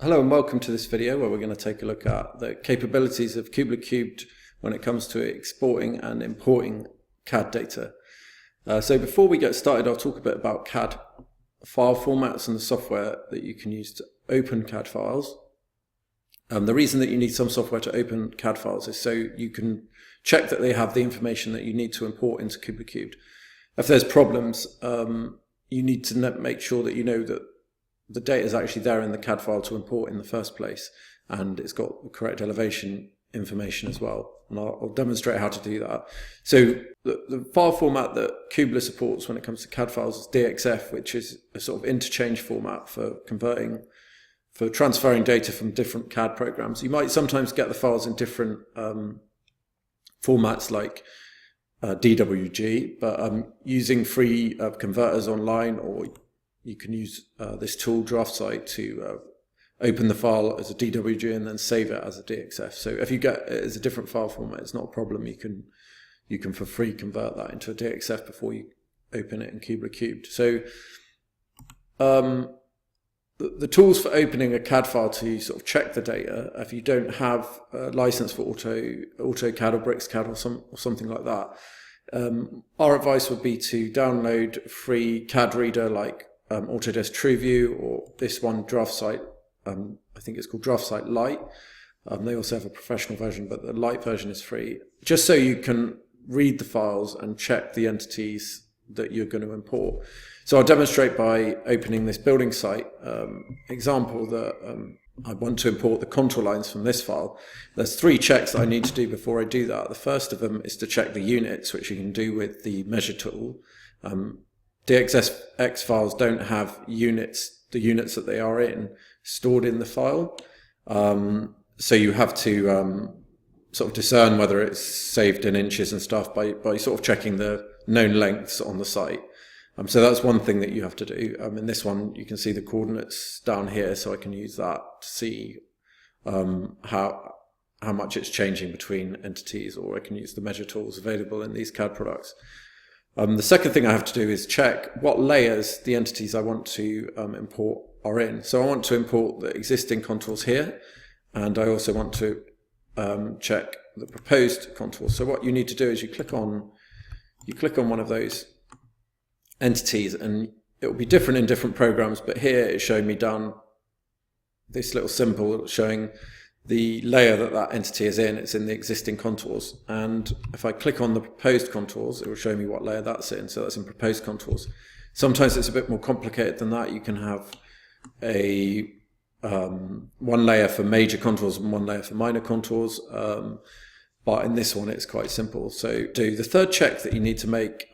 Hello and welcome to this video where we're going to take a look at the capabilities of Kubla Cubed when it comes to exporting and importing CAD data. So before we get started, I'll talk a bit about CAD file formats and the software that you can use to open CAD files. The reason that you need some software to open CAD files is so you can check that they have the information that you need to import into Kubla Cubed. If there's problems, you need to make sure that you know that the data is actually there in the CAD file to import in the first place, and it's got the correct elevation information as well. And I'll demonstrate how to do that. So the file format that Kubla supports when it comes to CAD files is DXF, which is a sort of interchange format for transferring data from different CAD programs. You might sometimes get the files in different formats like DWG, but using free converters online, or you can use this tool DraftSight to open the file as a DWG and then save it as a DXF. So if you get it as a different file format, it's not a problem. You can for free convert that into a DXF before you open it in Kubla Cubed. So the tools for opening a CAD file to sort of check the data, if you don't have a license for AutoCAD or BricsCAD or something like that, our advice would be to download a free CAD reader like Autodesk TrueView, or this one DraftSight. I think it's called DraftSight Lite. They also have a professional version, but the Lite version is free, just so you can read the files and check the entities that you're going to import. So I'll demonstrate by opening this building site example that I want to import the contour lines from this file. There's 3 checks that I need to do before I do that. The first of them is to check the units, which you can do with the measure tool. DXF files don't have units, the units that they are in, stored in the file. So you have to sort of discern whether it's saved in inches and stuff by sort of checking the known lengths on the site. So that's one thing that you have to do. In this one, you can see the coordinates down here, so I can use that to see how much it's changing between entities, or I can use the measure tools available in these CAD products. The second thing I have to do is check what layers the entities I want to import are in. So I want to import the existing contours here, and I also want to check the proposed contours. So what you need to do is you click on one of those entities, and it will be different in different programs, but here it's showing me down this little symbol showing the layer that entity is in. It's in the existing contours, and if I click on the proposed contours, it will show me what layer that's in. So that's in proposed contours. Sometimes it's a bit more complicated than that. You can have a one layer for major contours and one layer for minor contours, but in this one it's quite simple. So the third check that you need to make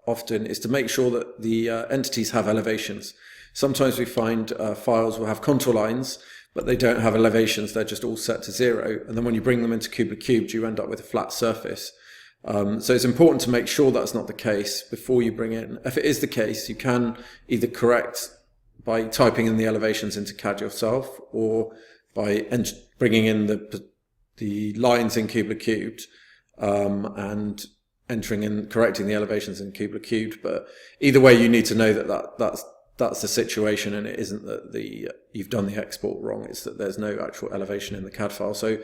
often is to make sure that the entities have elevations. Sometimes we find files will have contour lines, but they don't have elevations. They're just all set to 0. And then when you bring them into Kubla Cubed, you end up with a flat surface. So it's important to make sure that's not the case before you bring in. If it is the case, you can either correct by typing in the elevations into CAD yourself, or by bringing in the lines in Kubla Cubed and correcting the elevations in Kubla Cubed. But either way, you need to know that's the situation, and it isn't that you've done the export wrong. It's that there's no actual elevation in the CAD file. So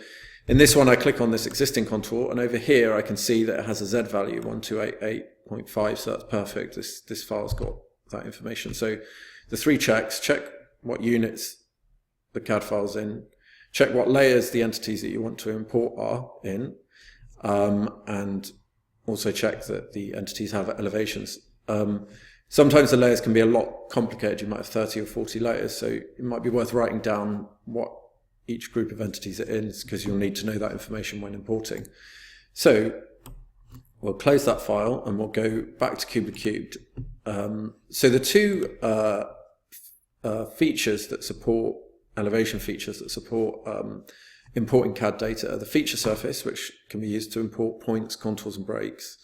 in this one, I click on this existing contour, and over here I can see that it has a Z value 1288.5. So that's perfect. This file's got that information. So the 3 checks: check what units the CAD file's in, check what layers the entities that you want to import are in, and also check that the entities have elevations. Sometimes the layers can be a lot complicated. You might have 30 or 40 layers, so it might be worth writing down what each group of entities are in, because you'll need to know that information when importing. So we'll close that file and we'll go back to Kubla Cubed. So the 2 features that support, elevation features that support importing CAD data are the feature surface, which can be used to import points, contours and breaks,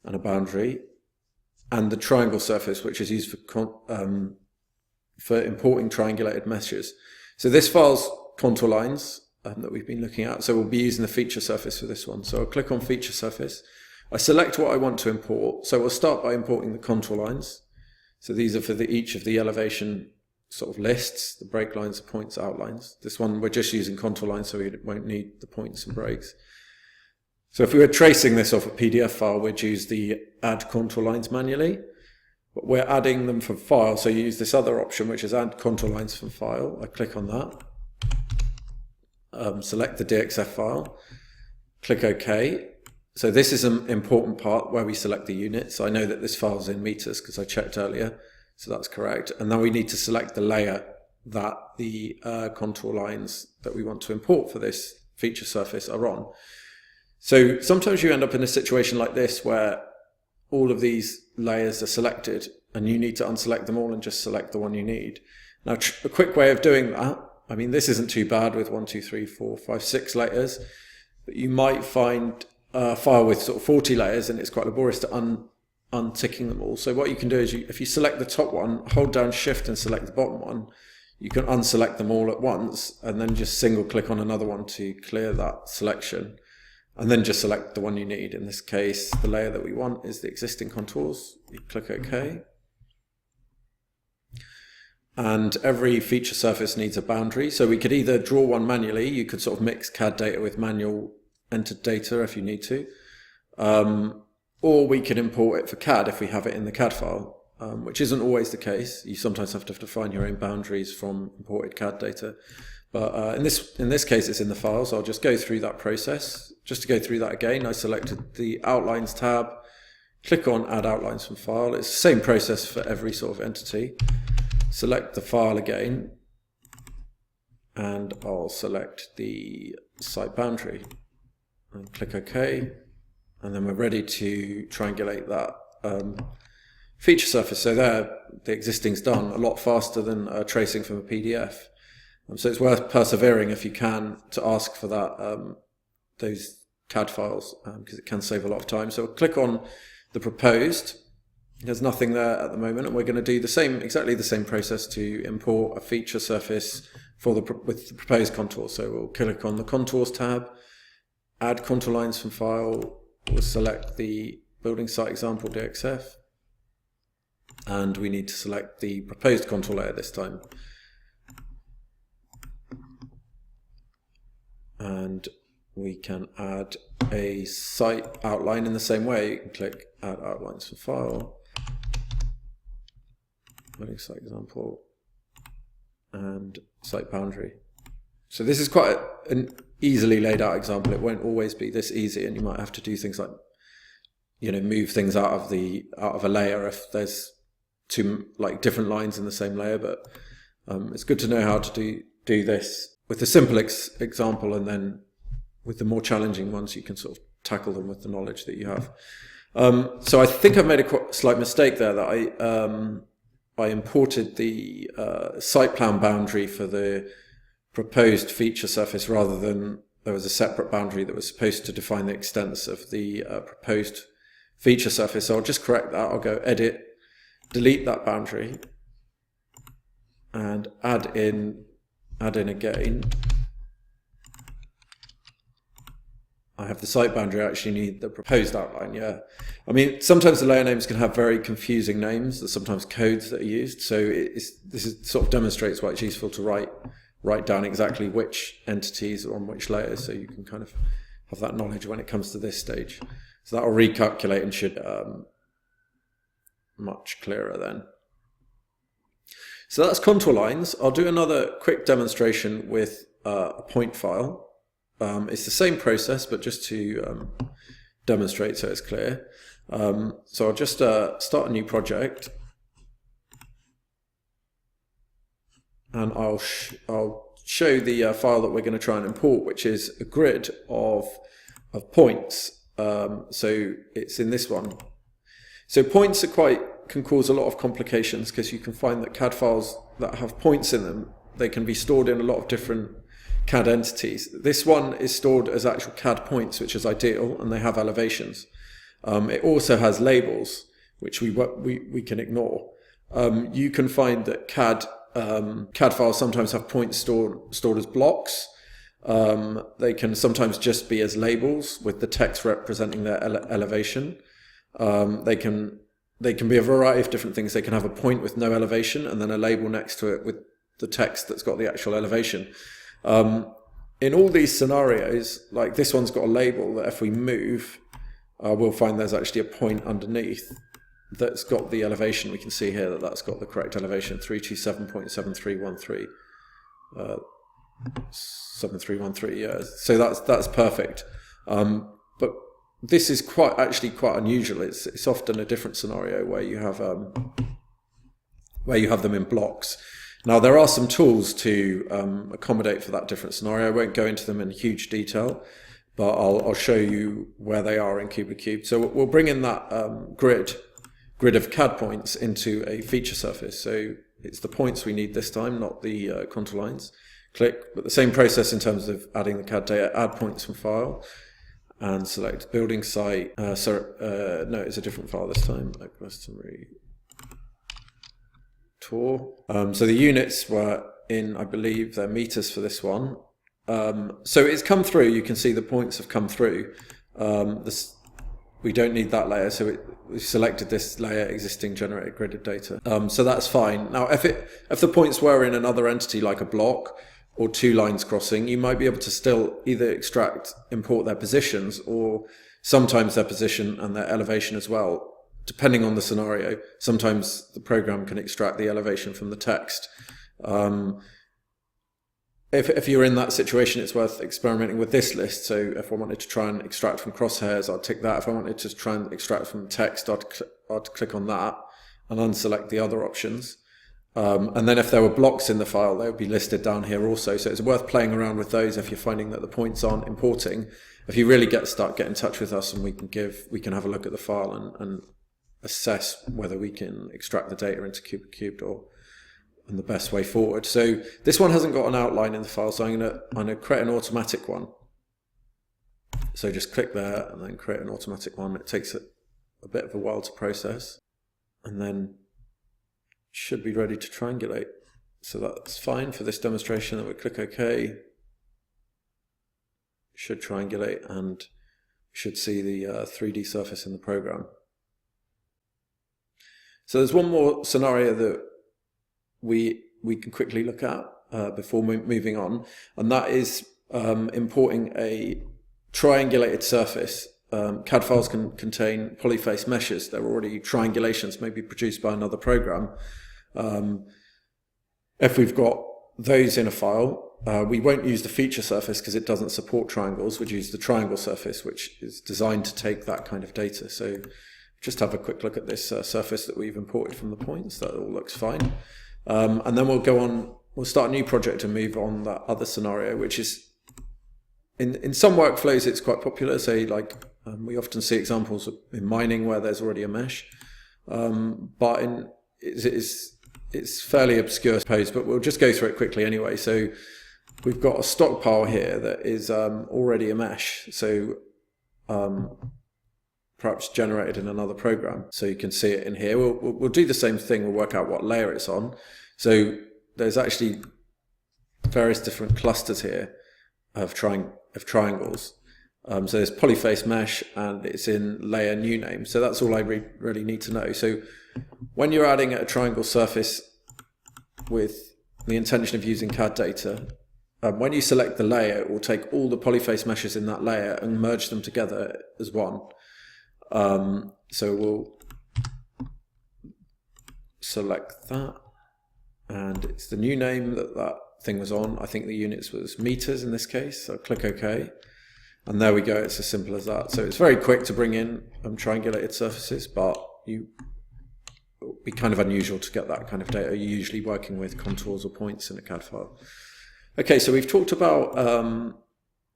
and a boundary, and the triangle surface, which is used for importing triangulated meshes. So this file's contour lines that we've been looking at, so we'll be using the feature surface for this one. So I'll click on feature surface. I select what I want to import. So we'll start by importing the contour lines. So these are for each of the elevation sort of lists, the break lines, the points, outlines. This one we're just using contour lines, so we won't need the points and breaks. So if we were tracing this off a PDF file, we'd use the add contour lines manually, but we're adding them from file, so you use this other option, which is add contour lines from file. I click on that, select the DXF file, click OK. So this is an important part where we select the units. I know that this file is in meters because I checked earlier, so that's correct. And now we need to select the layer that the contour lines that we want to import for this feature surface are on. So sometimes you end up in a situation like this where all of these layers are selected and you need to unselect them all and just select the one you need. Now a quick way of doing that, I mean this isn't too bad with 1, 2, 3, 4, 5, 6 layers, but you might find a file with sort of 40 layers and it's quite laborious to unticking them all. So what you can do is if you select the top one, hold down Shift and select the bottom one, you can unselect them all at once and then just single click on another one to clear that selection. And then just select the one you need. In this case, the layer that we want is the existing contours. You click OK. And every feature surface needs a boundary. So we could either draw one manually. You could sort of mix CAD data with manual entered data if you need to. Or we could import it for CAD if we have it in the CAD file, which isn't always the case. You sometimes have to define your own boundaries from imported CAD data. But in this case, it's in the file, so I'll just go through that process. Just to go through that again, I selected the Outlines tab, click on Add Outlines from File. It's the same process for every sort of entity. Select the file again, and I'll select the site boundary, and click OK, and then we're ready to triangulate that feature surface. So there, the existing's done a lot faster than tracing from a PDF. So it's worth persevering if you can to ask for that those CAD files because it can save a lot of time. So we'll click on the proposed. There's nothing there at the moment, and we're going to do exactly the same process to import a feature surface with the proposed contour. So we'll click on the Contours tab, add contour lines from file. We'll select the building site example DXF, and we need to select the proposed contour layer this time. And we can add a site outline in the same way. You can click Add Outlines for File, building site example, and site boundary. So this is quite an easily laid out example. It won't always be this easy, and you might have to do things like, move things out of a layer if there's different lines in the same layer. But it's good to know how to do this with a simple example, and then with the more challenging ones, you can sort of tackle them with the knowledge that you have. So I think I've made a slight mistake there that I imported the site plan boundary for the proposed feature surface rather than there was a separate boundary that was supposed to define the extents of the proposed feature surface. So I'll just correct that. I'll go Edit, delete that boundary, and add in again. I have the site boundary, I actually need the proposed outline, yeah. I mean, sometimes the layer names can have very confusing names. There's sometimes codes that are used, so this sort of demonstrates why it's useful to write down exactly which entities are on which layers, so you can kind of have that knowledge when it comes to this stage. So that will recalculate and should much clearer then. So that's contour lines. I'll do another quick demonstration with a point file. It's the same process, but just to demonstrate so it's clear. So I'll just start a new project, and I'll show the file that we're going to try and import, which is a grid of points. So it's in this one. So points can cause a lot of complications because you can find that CAD files that have points in them, they can be stored in a lot of different CAD entities. This one is stored as actual CAD points, which is ideal, and they have elevations. It also has labels, which we can ignore. You can find that CAD files sometimes have points stored as blocks. They can sometimes just be as labels with the text representing their elevation. They can they can be a variety of different things. They can have a point with no elevation and then a label next to it with the text that's got the actual elevation. In all these scenarios, like this one's got a label that if we move, we'll find there's actually a point underneath that's got the elevation. We can see here that that's got the correct elevation, 327.7313. 7313, yeah. So that's perfect. But this is actually quite unusual. It's often a different scenario where you have them in blocks. Now there are some tools to accommodate for that different scenario. I won't go into them in huge detail, but I'll show you where they are in Kubla Cubed. So we'll bring in that grid of CAD points into a feature surface. So it's the points we need this time, not the contour lines. Click, but the same process in terms of adding the CAD data. Add points from file and select building site. No, it's a different file this time. Like customary tour. So the units were in, I believe, they're meters for this one. So it's come through. You can see the points have come through. We don't need that layer, so we selected this layer, existing generated gridded data. So that's fine. Now, if the points were in another entity like a block or two lines crossing, you might be able to still either import their positions, or sometimes their position and their elevation as well, depending on the scenario. Sometimes the program can extract the elevation from the text. If you're in that situation, it's worth experimenting with this list. So if I wanted to try and extract from crosshairs, I'd tick that. If I wanted to try and extract from text, I'd click on that and unselect the other options. And then if there were blocks in the file, they would be listed down here also. So it's worth playing around with those if you're finding that the points aren't importing. If you really get stuck, get in touch with us and we can have a look at the file and assess whether we can extract the data into Kubla Cubed and the best way forward. So this one hasn't got an outline in the file, so I'm going to create an automatic one. So just click there and then create an automatic one. It takes a bit of a while to process, and then should be ready to triangulate. So that's fine for this demonstration. Then we click OK. Should triangulate and should see the 3D surface in the program. So there's one more scenario that we can quickly look at before moving on, and that is importing a triangulated surface. CAD files can contain polyface meshes. They're already triangulations, maybe produced by another program. If we've got those in a file, we won't use the feature surface because it doesn't support triangles. We'd use the triangle surface, which is designed to take that kind of data. So just have a quick look at this surface that we've imported from the points. That all looks fine. And then we'll start a new project and move on that other scenario, which is in some workflows it's quite popular. Say like we often see examples in mining where there's already a mesh, but it's fairly obscure, I suppose, but we'll just go through it quickly anyway. So we've got a stockpile here that is already a mesh, so perhaps generated in another program. So you can see it in here. We'll do the same thing. We'll work out what layer it's on. So there's actually various different clusters here of triangles. So there's Polyface Mesh and it's in layer new name. So that's all I really need to know. So when you're adding a triangle surface with the intention of using CAD data, when you select the layer, it will take all the Polyface meshes in that layer and merge them together as one. So we'll select that, and it's the new name that thing was on. I think the units was meters in this case, so click OK, and there we go. It's as simple as that. So it's very quick to bring in triangulated surfaces, but it would be kind of unusual to get that kind of data. You're usually working with contours or points in a CAD file. Okay, so we've talked about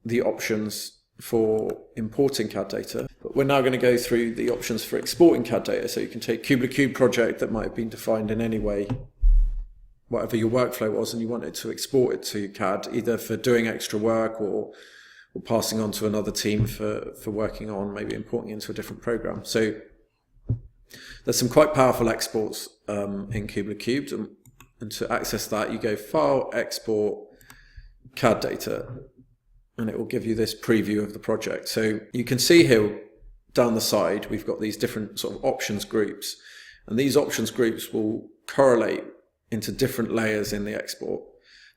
the options for importing CAD data, but we're now going to go through the options for exporting CAD data. So you can take Kubla Cubed project that might have been defined in any way, whatever your workflow was, and you wanted to export it to CAD, either for doing extra work or passing on to another team for working on maybe importing into a different program. So there's some quite powerful exports in Kubla Cubed, and to access that you go File, Export, CAD Data, and it will give you this preview of the project. So you can see here down the side, we've got these different sort of options groups, and these options groups will correlate into different layers in the export.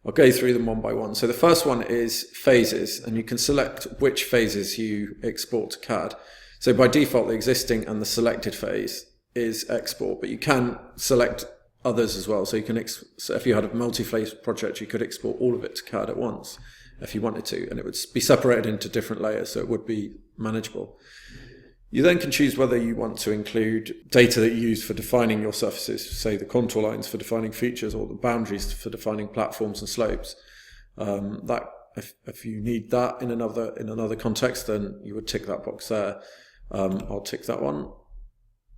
I'll go through them one by one. So the first one is phases, and you can select which phases you export to CAD. So by default, the existing and the selected phase is export, but you can select others as well. So you can, so if you had a multi-phase project, you could export all of it to CAD at once if you wanted to, and it would be separated into different layers, so it would be manageable. You then can choose whether you want to include data that you use for defining your surfaces, say the contour lines for defining features or the boundaries for defining platforms and slopes. That if you need that in another context, then you would tick that box there. I'll tick that one.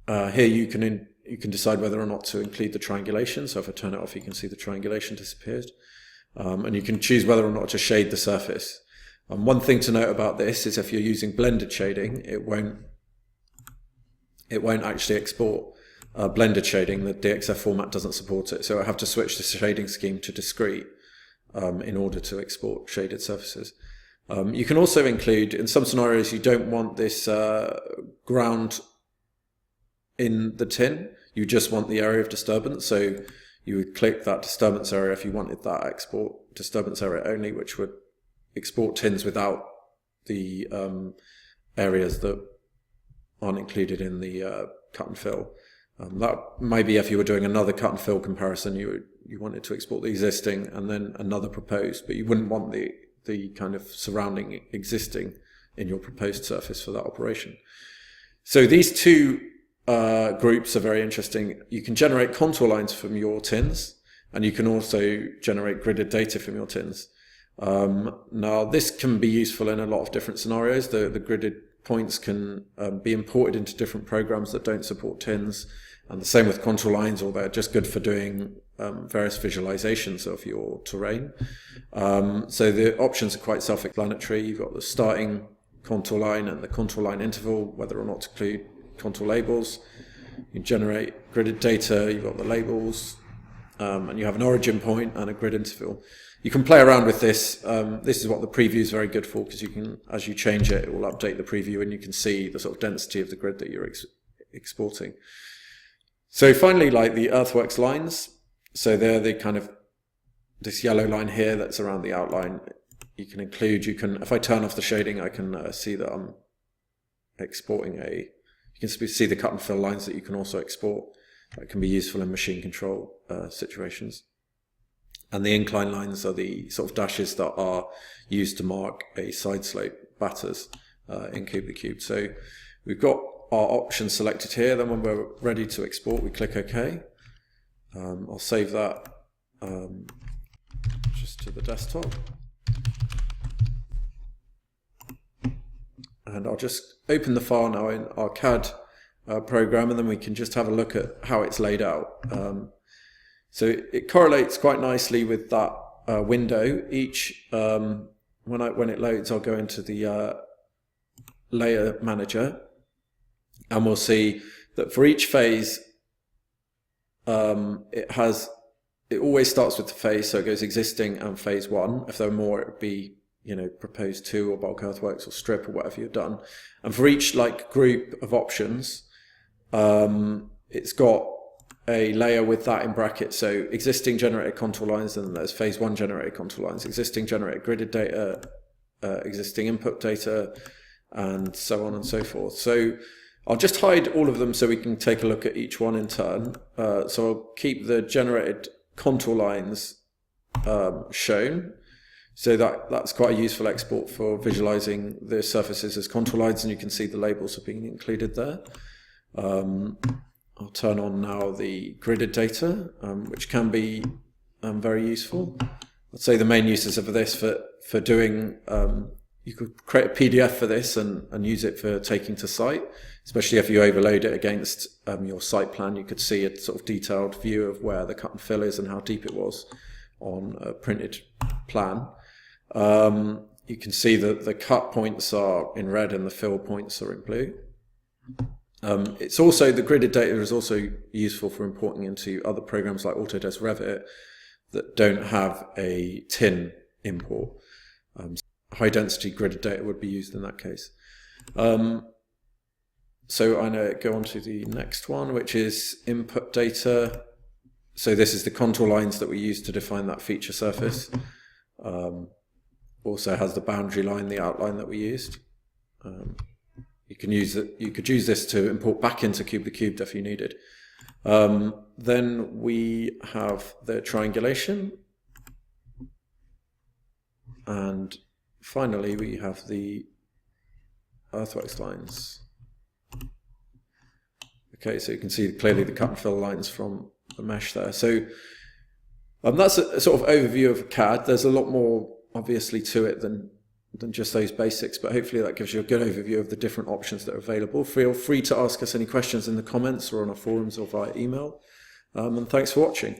Here you can decide whether or not to include the triangulation. So if I turn it off, you can see the triangulation disappears. And you can choose whether or not to shade the surface. One thing to note about this is if you're using blended shading, it won't actually export blended shading. The DXF format doesn't support it, so I have to switch the shading scheme to discrete in order to export shaded surfaces. You can also include, in some scenarios, you don't want this ground in the tin. You just want the area of disturbance, so you would click that disturbance area if you wanted that export disturbance area only, which would export tins without the areas that aren't included in the cut and fill. That might be if you were doing another cut and fill comparison, you wanted to export the existing and then another proposed, but you wouldn't want the kind of surrounding existing in your proposed surface for that operation. So these two groups are very interesting. You can generate contour lines from your tins, and you can also generate gridded data from your tins. Now this can be useful in a lot of different scenarios. The gridded points can be imported into different programs that don't support tins, and the same with contour lines, or they're just good for doing various visualizations of your terrain. So the options are quite self-explanatory. You've got the starting contour line and the contour line interval, whether or not to include contour labels. You generate gridded data, you've got the labels, and you have an origin point and a grid interval. You can play around with this. This is what the preview is very good for, because you can, as you change it, it will update the preview and you can see the sort of density of the grid that you're exporting. So finally, like the earthworks lines, so they're the kind of, this yellow line here that's around the outline, you can include, if I turn off the shading, I can see that I'm exporting you can see the cut and fill lines that you can also export. That can be useful in machine control situations. And the incline lines are the sort of dashes that are used to mark a side slope batters in Kubla Cubed. So we've got our options selected here. Then when we're ready to export, we click OK. I'll save that just to the desktop. And I'll just open the file now in our CAD program, and then we can just have a look at how it's laid out. So it correlates quite nicely with that window. Each when it loads, I'll go into the layer manager, and we'll see that for each phase, it always starts with the phase, so it goes existing and phase 1. If there are more, it would be proposed 2 or bulk earthworks or strip or whatever you've done. And for each group of options, it's got a layer with that in brackets. So existing generated contour lines, and then there's phase 1 generated contour lines, existing generated gridded data, existing input data, and so on and so forth. So I'll just hide all of them so we can take a look at each one in turn. So I'll keep the generated contour lines shown. So that's quite a useful export for visualizing the surfaces as contour lines, and you can see the labels are being included there. I'll turn on now the gridded data, which can be very useful. I'd say the main uses of this for doing, you could create a PDF for this and use it for taking to site, especially if you overload it against your site plan. You could see a sort of detailed view of where the cut and fill is and how deep it was on a printed plan. You can see that the cut points are in red and the fill points are in blue. It's also, the gridded data is also useful for importing into other programs like Autodesk Revit that don't have a tin import. High density gridded data would be used in that case. So I know go on to the next one, which is input data. So this is the contour lines that we use to define that feature surface. Also has the boundary line, the outline that we used. You can use it. You could use this to import back into Kubla Cubed if you needed. Then we have the triangulation, and finally we have the earthworks lines. Okay, so you can see clearly the cut and fill lines from the mesh there. So that's a sort of overview of CAD. There's a lot more obviously to it than just those basics, but hopefully that gives you a good overview of the different options that are available. Feel free to ask us any questions in the comments or on our forums or via email. And thanks for watching.